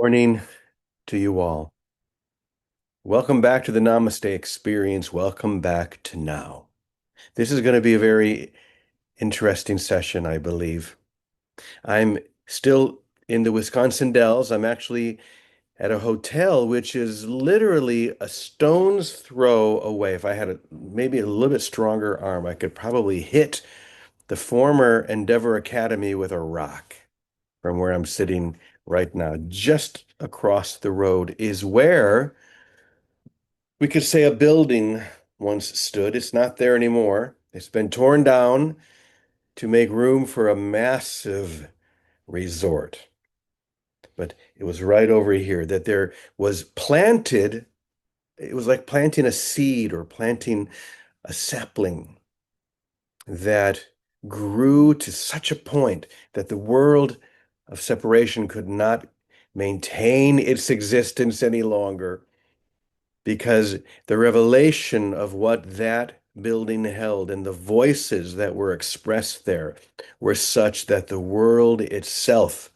Morning to you all. Welcome back to the Namaste experience. Welcome back to now. This is going to be a very interesting session, I believe. I'm still in the Wisconsin Dells. I'm actually at a hotel which is literally a stone's throw away. If I had maybe a little bit stronger arm, I could probably hit the former Endeavor Academy with a rock from where I'm sitting right now. Just across the road is where we could say a building once stood. It's not there anymore. It's been torn down to make room for a massive resort. But it was right over here that there was planted. It was like planting a seed or planting a sapling that grew to such a point that the world of separation could not maintain its existence any longer, because the revelation of what that building held and the voices that were expressed there were such that the world itself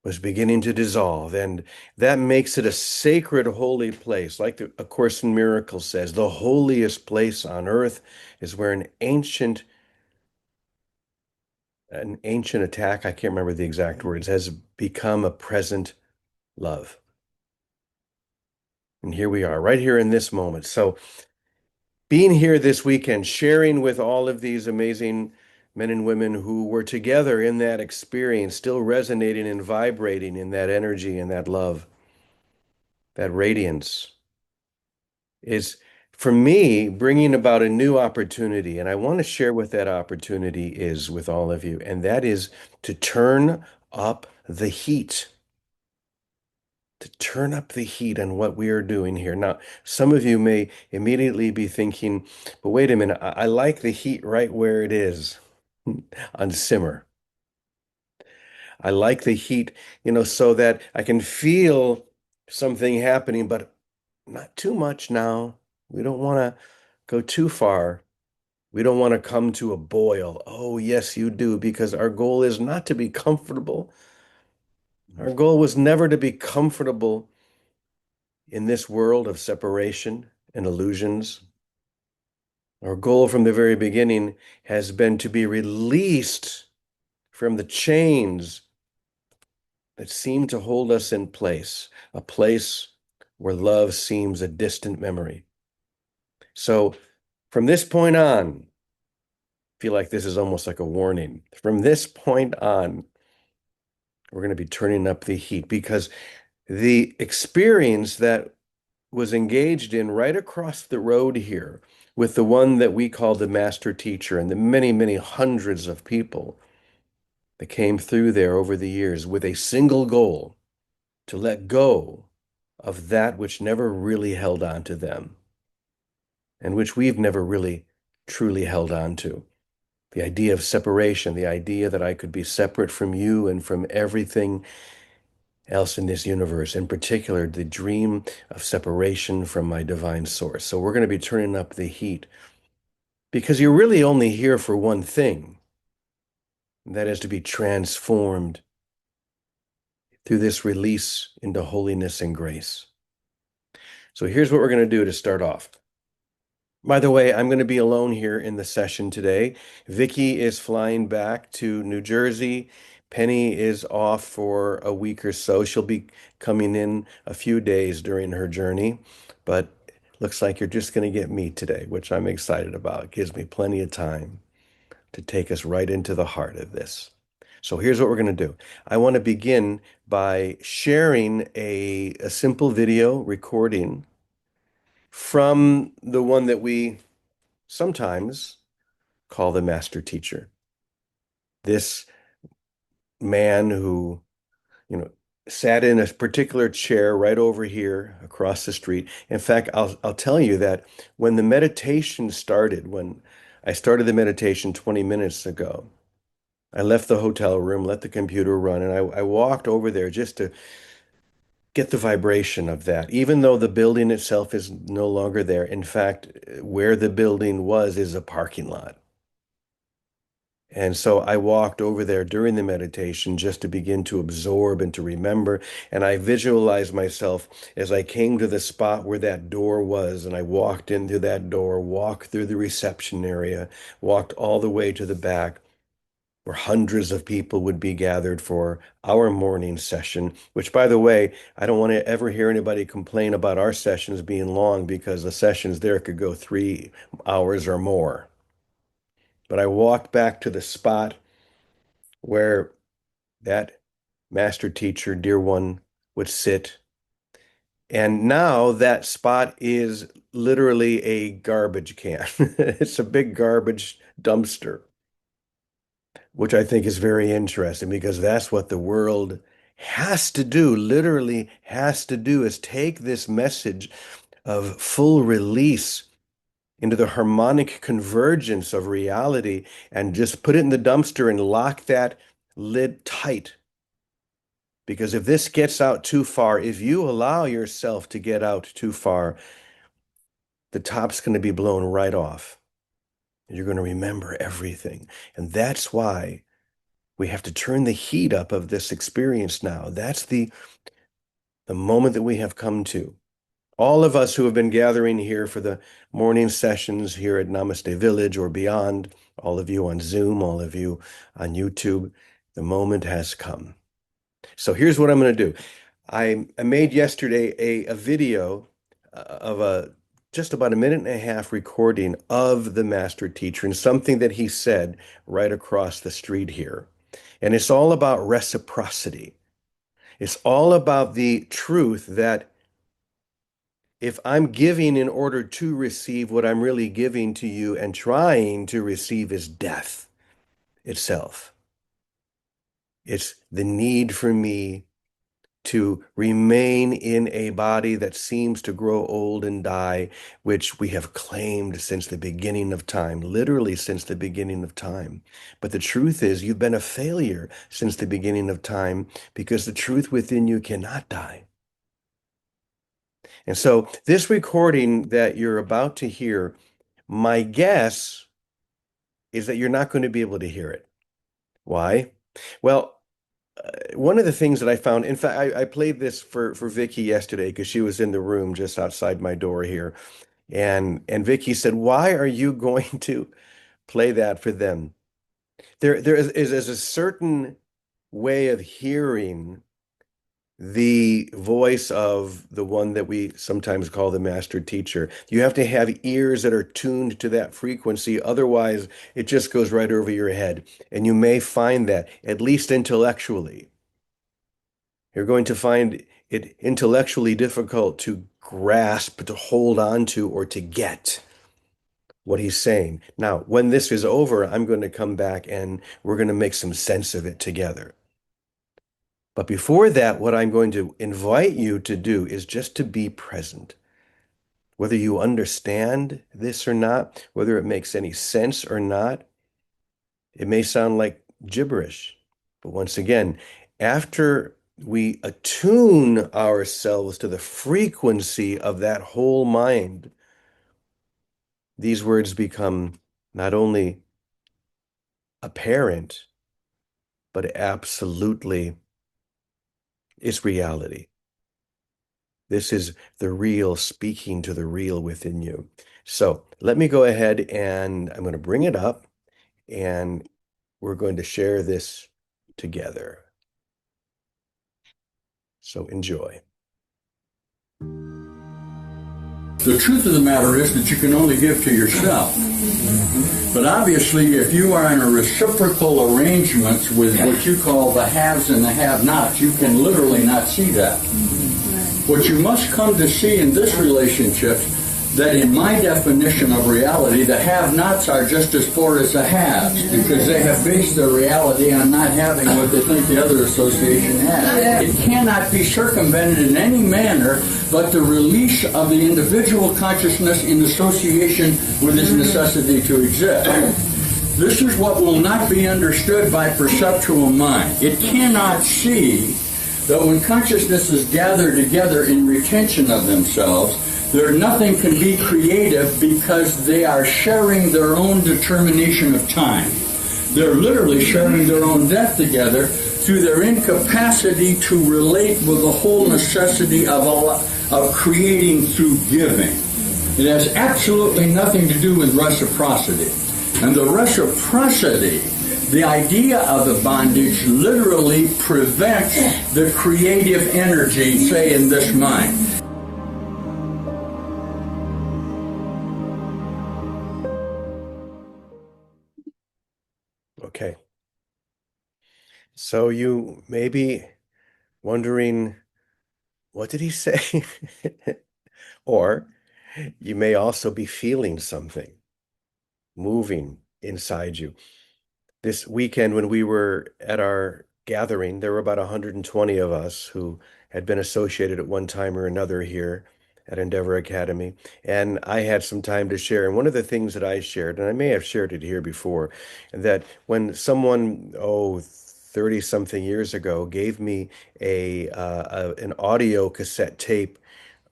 was beginning to dissolve. And that makes it a sacred, holy place. Like A Course in Miracles says, the holiest place on earth is where an ancient attack, I can't remember the exact words, has become a present love. And here we are, right here in this moment. So being here this weekend, sharing with all of these amazing men and women who were together in that experience, still resonating and vibrating in that energy and that love, that radiance, is for me bringing about a new opportunity. And I want to share what that opportunity is with all of you. And that is to turn up the heat. To turn up the heat on what we are doing here. Now, some of you may immediately be thinking, but wait a minute, I like the heat right where it is on simmer. I like the heat, so that I can feel something happening, but not too much now. We don't want to go too far. We don't want to come to a boil. Oh, yes, you do, because our goal is not to be comfortable. Our goal was never to be comfortable in this world of separation and illusions. Our goal from the very beginning has been to be released from the chains that seem to hold us in place, a place where love seems a distant memory. So from this point on, I feel like this is almost like a warning. From this point on, we're going to be turning up the heat, because the experience that was engaged in right across the road here with the one that we call the master teacher and the many, many hundreds of people that came through there over the years with a single goal: to let go of that which never really held on to them and which we've never really truly held on to. The idea of separation, the idea that I could be separate from you and from everything else in this universe, in particular, the dream of separation from my divine source. So we're going to be turning up the heat, because you're really only here for one thing, and that is to be transformed through this release into holiness and grace. So here's what we're going to do to start off. By the way, I'm going to be alone here in the session today. Vicky is flying back to New Jersey. Penny is off for a week or so. She'll be coming in a few days during her journey, but looks like you're just going to get me today, which I'm excited about. It gives me plenty of time to take us right into the heart of this. So here's what we're going to do. I want to begin by sharing a simple video recording from the one that we sometimes call the master teacher. This man who, you know, sat in a particular chair right over here across the street. In fact, I'll tell you that when the meditation started, when I started the meditation 20 minutes ago, I left the hotel room, let the computer run, and I walked over there just to get the vibration of that. Even though the building itself is no longer there. In fact, where the building was is a parking lot. And so I walked over there during the meditation just to begin to absorb and to remember. And I visualized myself as I came to the spot where that door was. And I walked into that door, walked through the reception area, walked all the way to the back, where hundreds of people would be gathered for our morning session, which, by the way, I don't want to ever hear anybody complain about our sessions being long, because the sessions there could go 3 hours or more. But I walked back to the spot where that master teacher, dear one, would sit. And now that spot is literally a garbage can. It's a big garbage dumpster, which I think is very interesting, because that's what the world has to do, literally has to do, is take this message of full release into the harmonic convergence of reality and just put it in the dumpster and lock that lid tight. Because if this gets out too far, if you allow yourself to get out too far, the top's going to be blown right off. You're going to remember everything. And that's why we have to turn the heat up of this experience now. That's the moment that we have come to. All of us who have been gathering here for the morning sessions here at Namaste Village or beyond, all of you on Zoom, all of you on YouTube, the moment has come. So here's what I'm going to do. I made yesterday a video of just about a minute and a half recording of the master teacher and something that he said right across the street here. And it's all about reciprocity. It's all about the truth that if I'm giving in order to receive, what I'm really giving to you and trying to receive is death itself. It's the need for me to remain in a body that seems to grow old and die, which we have claimed since the beginning of time, literally since the beginning of time. But the truth is, you've been a failure since the beginning of time, because the truth within you cannot die. And so this recording that you're about to hear, my guess is that you're not going to be able to hear it. Why? Well, one of the things that I found, in fact, I played this for Vicky yesterday because she was in the room just outside my door here. And Vicky said, "Why are you going to play that for them?" There is a certain way of hearing the voice of the one that we sometimes call the master teacher. You have to have ears that are tuned to that frequency. Otherwise, it just goes right over your head. And you may find that, at least intellectually, you're going to find it intellectually difficult to grasp, to hold on to, or to get what he's saying. Now, when this is over, I'm going to come back and we're going to make some sense of it together. But before that, what I'm going to invite you to do is just to be present. Whether you understand this or not, whether it makes any sense or not, it may sound like gibberish. But once again, after we attune ourselves to the frequency of that whole mind, these words become not only apparent, but absolutely it's reality. This is the real speaking to the real within you. So let me go ahead and I'm going to bring it up and we're going to share this together. So enjoy. The truth of the matter is that you can only give to yourself. But obviously, if you are in a reciprocal arrangement with what you call the haves and the have-nots, you can literally not see that. What you must come to see in this relationship, that in my definition of reality, the have-nots are just as poor as the haves, because they have based their reality on not having what they think the other association has. It cannot be circumvented in any manner but the release of the individual consciousness in association with its necessity to exist. This is what will not be understood by perceptual mind. It cannot see that when consciousnesses gather together in retention of themselves, nothing can be creative because they are sharing their own determination of time. They're literally sharing their own death together through their incapacity to relate with the whole necessity of creating through giving. It has absolutely nothing to do with reciprocity. And the reciprocity, the idea of the bondage, literally prevents the creative energy, say, in this mind. Okay. So you may be wondering, what did he say? Or you may also be feeling something moving inside you. This weekend, when we were at our gathering, there were about 120 of us who had been associated at one time or another here at Endeavor Academy. And I had some time to share. And one of the things that I shared, and I may have shared it here before, that when someone, 30 something years ago, gave me an audio cassette tape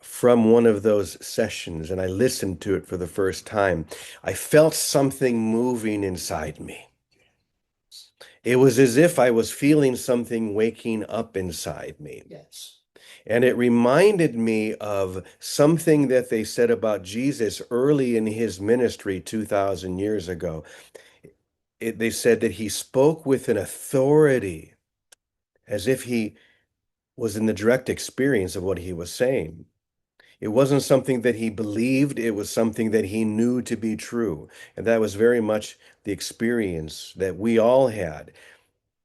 from one of those sessions, and I listened to it for the first time, I felt something moving inside me. It was as if I was feeling something waking up inside me. Yes. And it reminded me of something that they said about Jesus early in his ministry 2,000 years ago. They said that he spoke with an authority as if he was in the direct experience of what he was saying. It wasn't something that he believed, it was something that he knew to be true. And that was very much the experience that we all had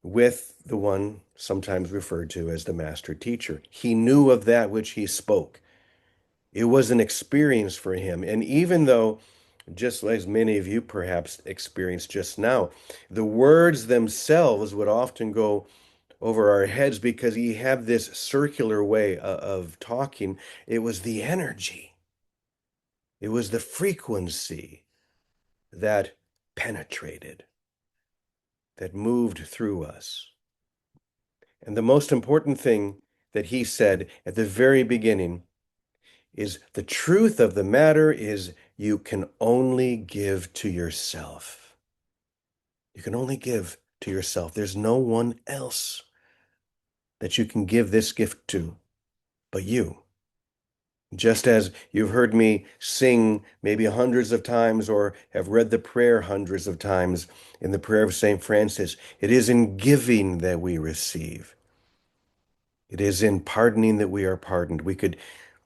with the one sometimes referred to as the master teacher. He knew of that which he spoke. It was an experience for him. And even though, just as many of you perhaps experienced just now, the words themselves would often go over our heads because he had this circular way of talking, it was the energy, it was the frequency that penetrated, that moved through us. And the most important thing that he said at the very beginning is the truth of the matter is you can only give to yourself. You can only give to yourself. There's no one else that you can give this gift to but you. Just as you've heard me sing maybe hundreds of times or have read the prayer hundreds of times in the prayer of St. Francis, it is in giving that we receive. It is in pardoning that we are pardoned. We could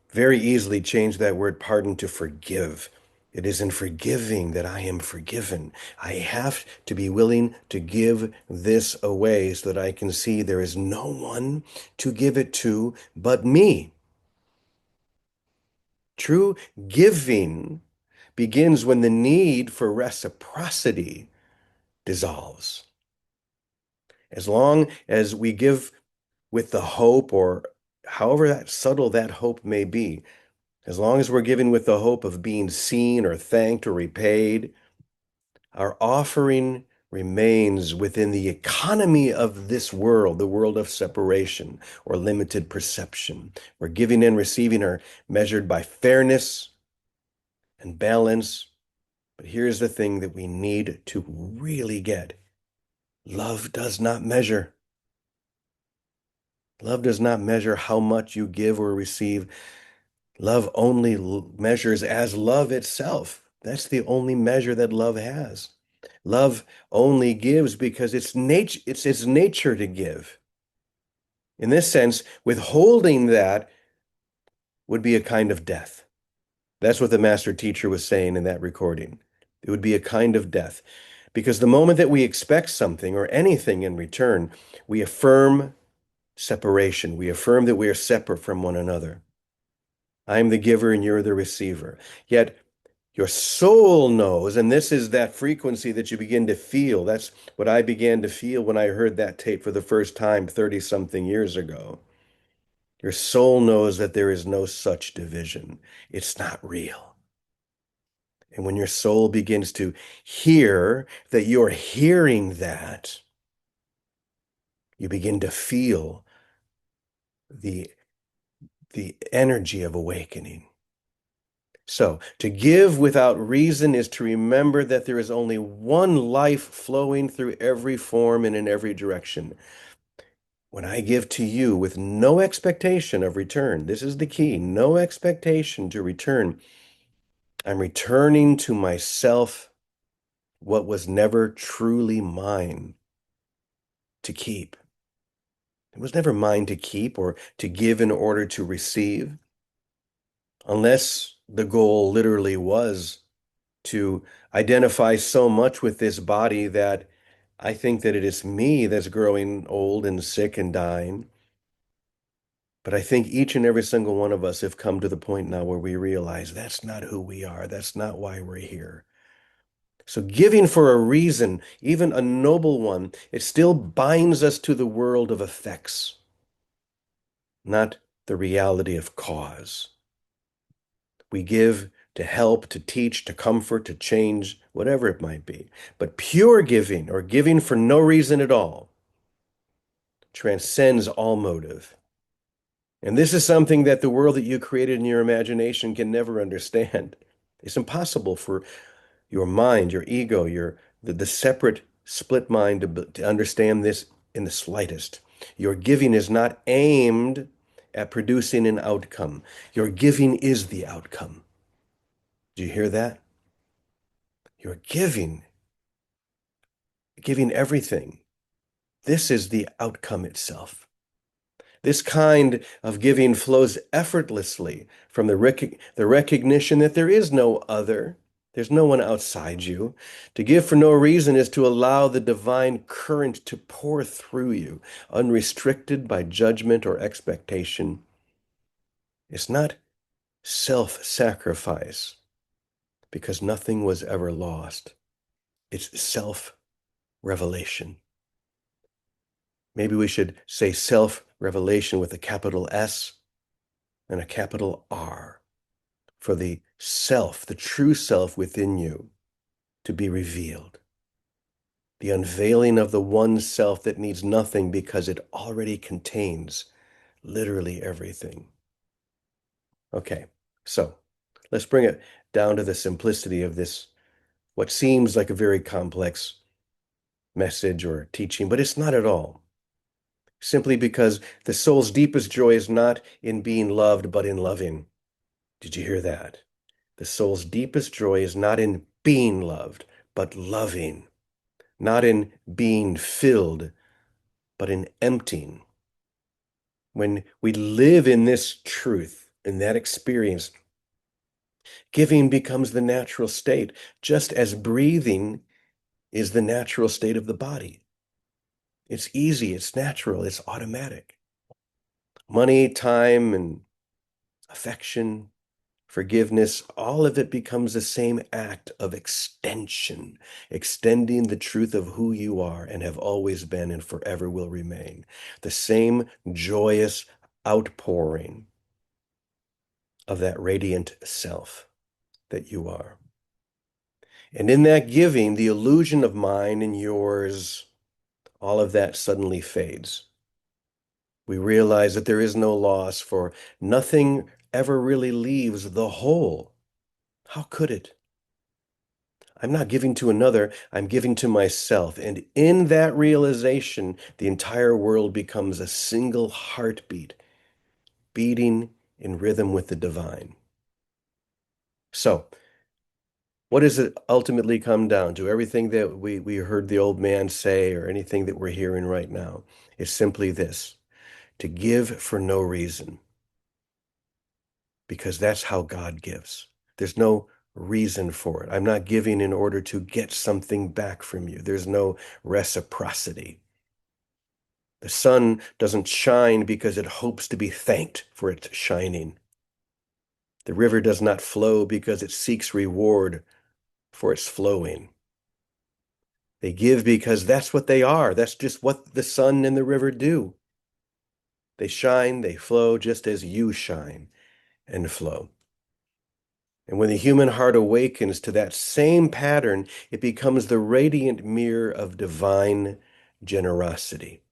very easily change that word pardon to forgive. It is in forgiving that I am forgiven. I have to be willing to give this away so that I can see there is no one to give it to but me. True giving begins when the need for reciprocity dissolves. As long as we give with the hope, or however that subtle that hope may be, as long as we're giving with the hope of being seen or thanked or repaid, our offering remains within the economy of this world, the world of separation or limited perception, where giving and receiving are measured by fairness and balance. But here's the thing that we need to really get. Love does not measure. Love does not measure how much you give or receive. Love only measures as love itself. That's the only measure that love has. Love only gives because it's its nature to give. In this sense, withholding that would be a kind of death. That's what the master teacher was saying in that recording. It would be a kind of death. Because the moment that we expect something or anything in return, we affirm separation. We affirm that we are separate from one another. I'm the giver and you're the receiver. Yet your soul knows, and this is that frequency that you begin to feel. That's what I began to feel when I heard that tape for the first time 30 something years ago. Your soul knows that there is no such division. It's not real. And when your soul begins to hear that you're hearing that, you begin to feel the energy of awakening. So, to give without reason is to remember that there is only one life flowing through every form and in every direction. When I give to you with no expectation of return, this is the key, no expectation to return, I'm returning to myself what was never truly mine to keep. It was never mine to keep or to give in order to receive, unless the goal literally was to identify so much with this body that I think that it is me that's growing old and sick and dying. But I think each and every single one of us have come to the point now where we realize that's not who we are. That's not why we're here. So giving for a reason, even a noble one, it still binds us to the world of effects, not the reality of cause. We give to help, to teach, to comfort, to change, whatever it might be. But pure giving, or giving for no reason at all, transcends all motive. And this is something that the world that you created in your imagination can never understand. It's impossible for your mind, your ego, the separate split mind to understand this in the slightest. Your giving is not aimed at producing an outcome. Your giving is the outcome. Do you hear that? You're giving everything. This is the outcome itself. This kind of giving flows effortlessly from the recognition that there is no other. There's no one outside you. To give for no reason is to allow the divine current to pour through you, unrestricted by judgment or expectation. It's not self-sacrifice, because nothing was ever lost. It's self-revelation. Maybe we should say self-revelation with a capital S and a capital R, for the self, the true self within you to be revealed. The unveiling of the one self that needs nothing because it already contains literally everything. Okay, so let's bring it down to the simplicity of this, what seems like a very complex message or teaching, but it's not at all. Simply because the soul's deepest joy is not in being loved, but in loving. Did you hear that? The soul's deepest joy is not in being loved, but loving. Not in being filled, but in emptying. When we live in this truth, in that experience, giving becomes the natural state, just as breathing is the natural state of the body. It's easy, it's natural, it's automatic. Money, time, and affection, forgiveness, all of it becomes the same act of extension, extending the truth of who you are and have always been and forever will remain. The same joyous outpouring of that radiant self that you are. And in that giving, the illusion of mine and yours, all of that suddenly fades. We realize that there is no loss, for nothing ever really leaves the whole. How could it? I'm not giving to another, I'm giving to myself. And in that realization, the entire world becomes a single heartbeat, beating in rhythm with the divine. So, what does it ultimately come down to? Everything that we heard the old man say, or anything that we're hearing right now, is simply this: to give for no reason, because that's how God gives. There's no reason for it. I'm not giving in order to get something back from you. There's no reciprocity. The sun doesn't shine because it hopes to be thanked for its shining. The river does not flow because it seeks reward for its flowing. They give because that's what they are. That's just what the sun and the river do. They shine, they flow just as you shine and flow. And when the human heart awakens to that same pattern, it becomes the radiant mirror of divine generosity.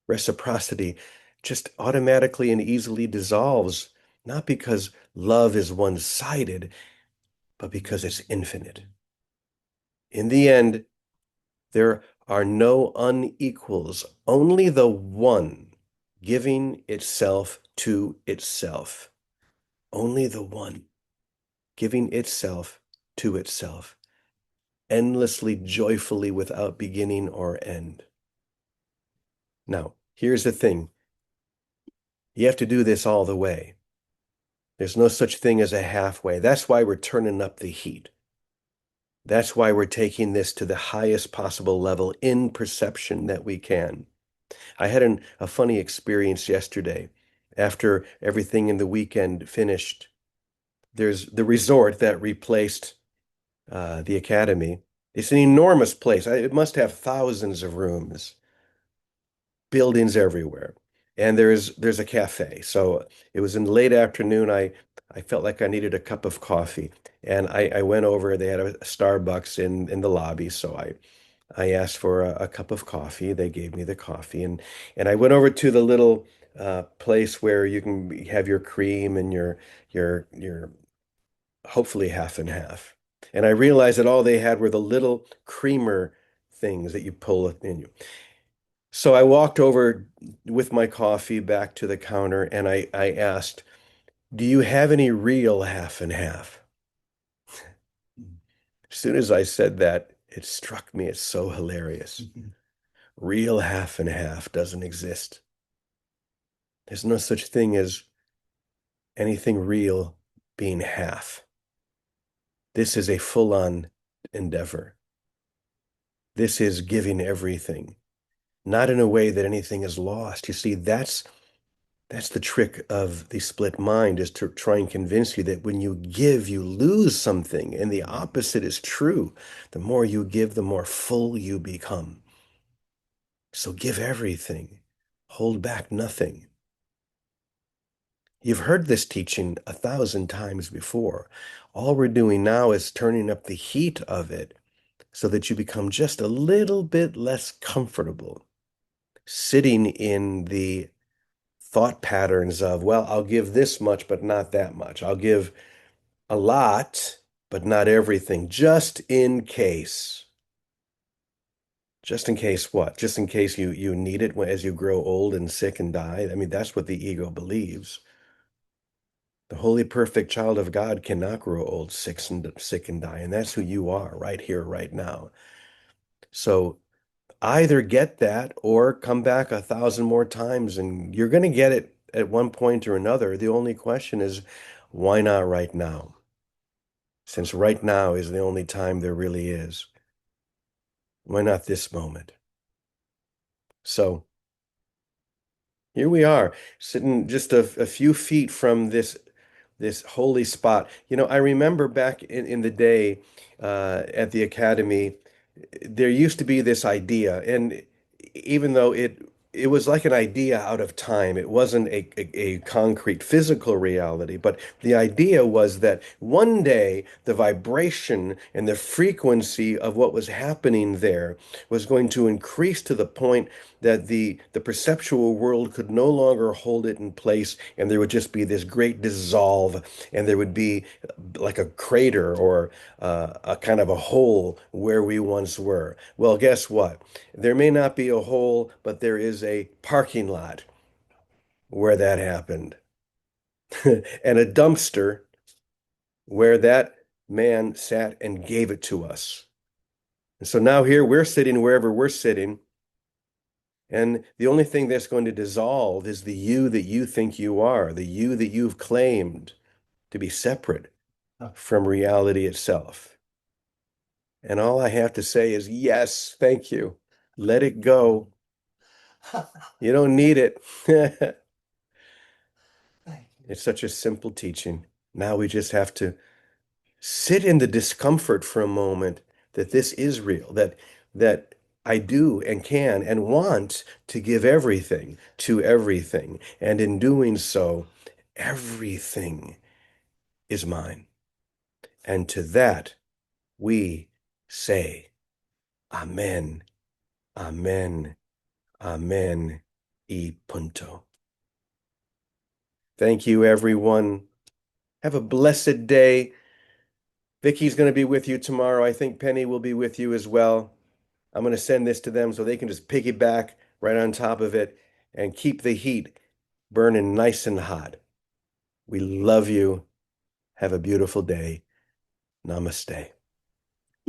Reciprocity just automatically and easily dissolves not because love is one-sided, but because it's infinite. In the end, there are no unequals, only the one giving itself to itself. Only the one giving itself to itself, endlessly, joyfully, without beginning or end. Now, here's the thing. You have to do this all the way. There's no such thing as a halfway. That's why we're turning up the heat. That's why we're taking this to the highest possible level in perception that we can. I had a funny experience yesterday. After everything in the weekend finished, there's the resort that replaced the academy. It's an enormous place. It must have thousands of rooms, buildings everywhere. And there's a cafe. So it was in the late afternoon. I felt like I needed a cup of coffee. And I went over, they had a Starbucks in the lobby. So I asked for a cup of coffee. They gave me the coffee, and I went over to the little place where you can have your cream and your hopefully half and half. And I realized that all they had were the little creamer things that you pull in you. So I walked over with my coffee back to the counter and I asked, "Do you have any real half and half?" As soon as I said that, it struck me as so hilarious. Real half and half doesn't exist. There's no such thing as anything real being half. This is a full-on endeavor. This is giving everything, not in a way that anything is lost. You see, that's the trick of the split mind, is to try and convince you that when you give, you lose something, and the opposite is true. The more you give, the more full you become. So give everything. Hold back nothing. You've heard this teaching 1,000 times before. All we're doing now is turning up the heat of it so that you become just a little bit less comfortable sitting in the thought patterns of, well, I'll give this much, but not that much. I'll give a lot, but not everything, just in case. Just in case what? Just in case you need it as you grow old and sick and die. I mean, that's what the ego believes. The holy, perfect child of God cannot grow old, sick and die. And that's who you are right here, right now. So either get that or come back 1,000 more times, and you're going to get it at one point or another. The only question is, why not right now? Since right now is the only time there really is. Why not this moment? So here we are, sitting just a few feet from this holy spot. I remember back in the day at the academy, there used to be this idea, and even though it was like an idea out of time, it wasn't a concrete physical reality, but the idea was that one day the vibration and the frequency of what was happening there was going to increase to the point that the perceptual world could no longer hold it in place, and there would just be this great dissolve, and there would be like a crater or a kind of a hole where we once were. Well, guess what? There may not be a hole, but there is a parking lot where that happened, and a dumpster where that man sat and gave it to us. And so now here we're sitting wherever we're sitting, and the only thing that's going to dissolve is the you that you think you are, the you that you've claimed to be separate from reality itself. And all I have to say is, yes, thank you. Let it go. You don't need it. It's such a simple teaching. Now we just have to sit in the discomfort for a moment that this is real, that I do and can and want to give everything to everything. And in doing so, everything is mine. And to that we say, Amen, Amen, Amen, y punto. Thank you, everyone. Have a blessed day. Vicky's going to be with you tomorrow. I think Penny will be with you as well. I'm going to send this to them so they can just piggyback right on top of it and keep the heat burning nice and hot. We love you. Have a beautiful day. Namaste.